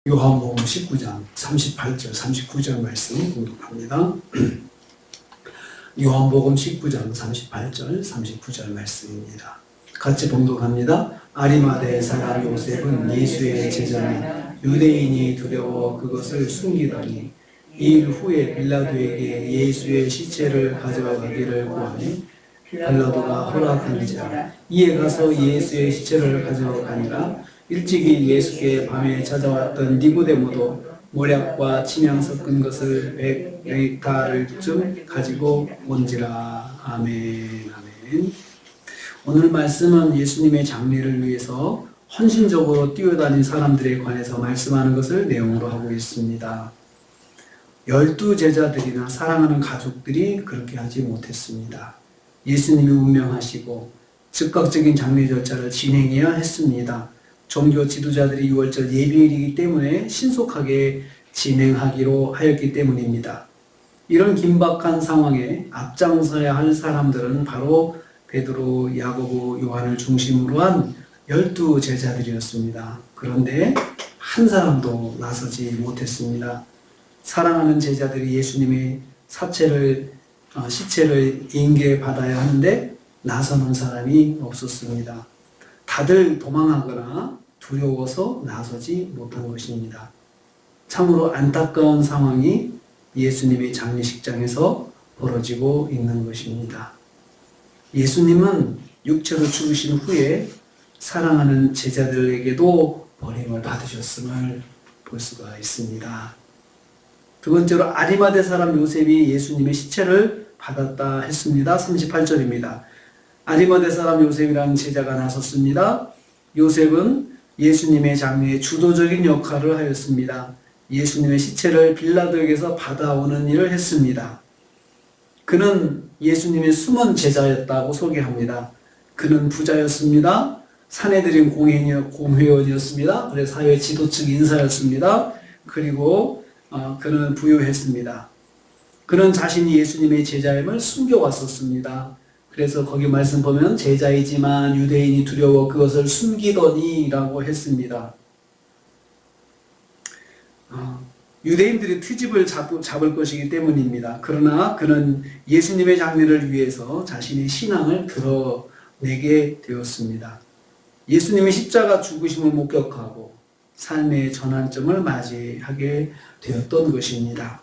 요한복음 19장 38절 39절 말씀 공독합니다. 요한복음 19장 38절 39절 말씀입니다. 같이 봉독합니다. 아리마대 사람 요셉은 예수의 제자나 유대인이 두려워 그것을 숨기더니 2일 후에 빌라도에게 예수의 시체를 가져가기를 구하니 빌라도가 허락하니라. 이에 가서 예수의 시체를 가져가니라. 일찍이 예수께 밤에 찾아왔던 니고데모도 모략과 침향 섞은 것을 100렉타를쯤 가지고 온지라. 아멘. 아멘. 오늘 말씀은 예수님의 장례를 위해서 헌신적으로 뛰어다닌 사람들에 관해서 말씀하는 것을 내용으로 하고 있습니다. 12제자들이나 사랑하는 가족들이 그렇게 하지 못했습니다. 예수님이 운명하시고 즉각적인 장례 절차를 진행해야 했습니다. 종교 지도자들이 6월절 예비일이기 때문에 신속하게 진행하기로 하였기 때문입니다. 이런 긴박한 상황에 앞장서야 할 사람들은 바로 베드로, 야고보, 요한을 중심으로 한 12제자들이었습니다. 그런데 한 사람도 나서지 못했습니다. 사랑하는 제자들이 예수님의 시체를 인계받아야 하는데 나서는 사람이 없었습니다. 다들 도망하거나 두려워서 나서지 못한 것입니다. 참으로 안타까운 상황이 예수님의 장례식장에서 벌어지고 있는 것입니다. 예수님은 육체로 죽으신 후에 사랑하는 제자들에게도 버림을 받으셨음을 볼 수가 있습니다. 두 번째로 아리마대 사람 요셉이 예수님의 시체를 받았다 했습니다. 38절입니다. 아리마대 사람 요셉이라는 제자가 나섰습니다. 요셉은 예수님의 장례에 주도적인 역할을 하였습니다. 예수님의 시체를 빌라도에게서 받아오는 일을 했습니다. 그는 예수님의 숨은 제자였다고 소개합니다. 그는 부자였습니다. 사내들인 공회원이었습니다. 그래서 사회 지도층 인사였습니다. 그리고 그는 부유했습니다. 그는 자신이 예수님의 제자임을 숨겨왔었습니다. 그래서 거기 말씀 보면 제자이지만 유대인이 두려워 그것을 숨기더니 라고 했습니다. 유대인들이 트집을 잡을 것이기 때문입니다. 그러나 그는 예수님의 장례를 위해서 자신의 신앙을 드러내게 되었습니다. 예수님의 십자가 죽으심을 목격하고 삶의 전환점을 맞이하게 되었던 것입니다.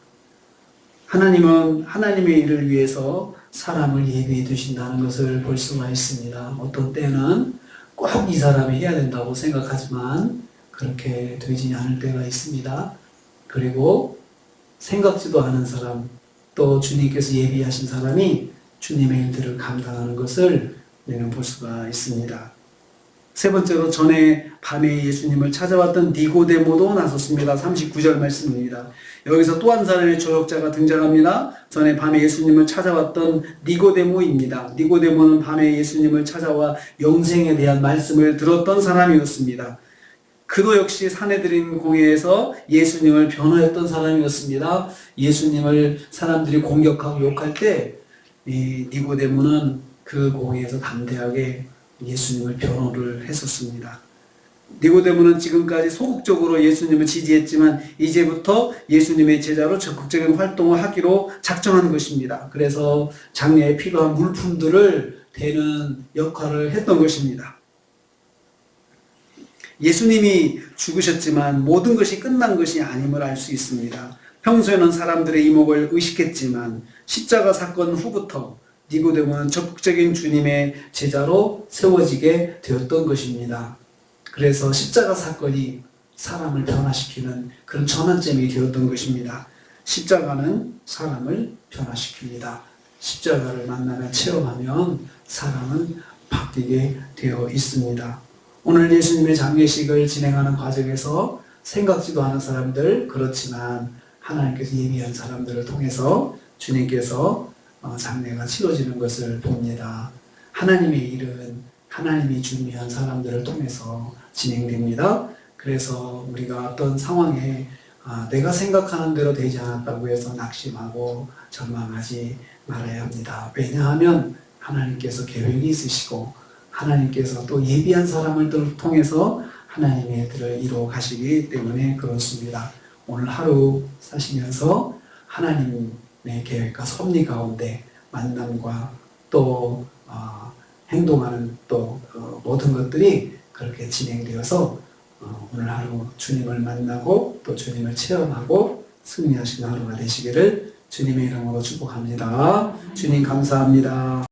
하나님은 하나님의 일을 위해서 사람을 예비해 두신다는 것을 볼 수가 있습니다. 어떤 때는 꼭 이 사람이 해야 된다고 생각하지만 그렇게 되지 않을 때가 있습니다. 그리고 생각지도 않은 사람, 또 주님께서 예비하신 사람이 주님의 일들을 감당하는 것을 우리는 볼 수가 있습니다. 세 번째로 전에 밤에 예수님을 찾아왔던 니고데모도 나섰습니다. 39절 말씀입니다. 여기서 또 한 사람의 조력자가 등장합니다. 전에 밤에 예수님을 찾아왔던 니고데모입니다. 니고데모는 밤에 예수님을 찾아와 영생에 대한 말씀을 들었던 사람이었습니다. 그도 역시 사내들인 공회에서 예수님을 변호했던 사람이었습니다. 예수님을 사람들이 공격하고 욕할 때 니고데모는 그 공회에서 담대하게 예수님을 변호를 했었습니다. 니고데모는 지금까지 소극적으로 예수님을 지지했지만 이제부터 예수님의 제자로 적극적인 활동을 하기로 작정한 것입니다. 그래서 장례에 필요한 물품들을 대는 역할을 했던 것입니다. 예수님이 죽으셨지만 모든 것이 끝난 것이 아님을 알 수 있습니다. 평소에는 사람들의 이목을 의식했지만 십자가 사건 후부터 니고데모는 적극적인 주님의 제자로 세워지게 되었던 것입니다. 그래서 십자가 사건이 사람을 변화시키는 그런 전환점이 되었던 것입니다. 십자가는 사람을 변화시킵니다. 십자가를 만나며 체험하면 사람은 바뀌게 되어 있습니다. 오늘 예수님의 장례식을 진행하는 과정에서 생각지도 않은 사람들, 그렇지만 하나님께서 예비한 사람들을 통해서 주님께서 장례가 치러지는 것을 봅니다. 하나님의 일은 하나님이 준비한 사람들을 통해서 진행됩니다. 그래서 우리가 어떤 상황에 내가 생각하는 대로 되지 않았다고 해서 낙심하고 절망하지 말아야 합니다. 왜냐하면 하나님께서 계획이 있으시고 하나님께서 또 예비한 사람을 통해서 하나님의 뜻을 이루어 가시기 때문에 그렇습니다. 오늘 하루 사시면서 하나님의 계획과 섭리 가운데 만남과 또 행동하는 또 모든 것들이 그렇게 진행되어서 오늘 하루 주님을 만나고 또 주님을 체험하고 승리하시는 하루가 되시기를 주님의 이름으로 축복합니다. 주님 감사합니다.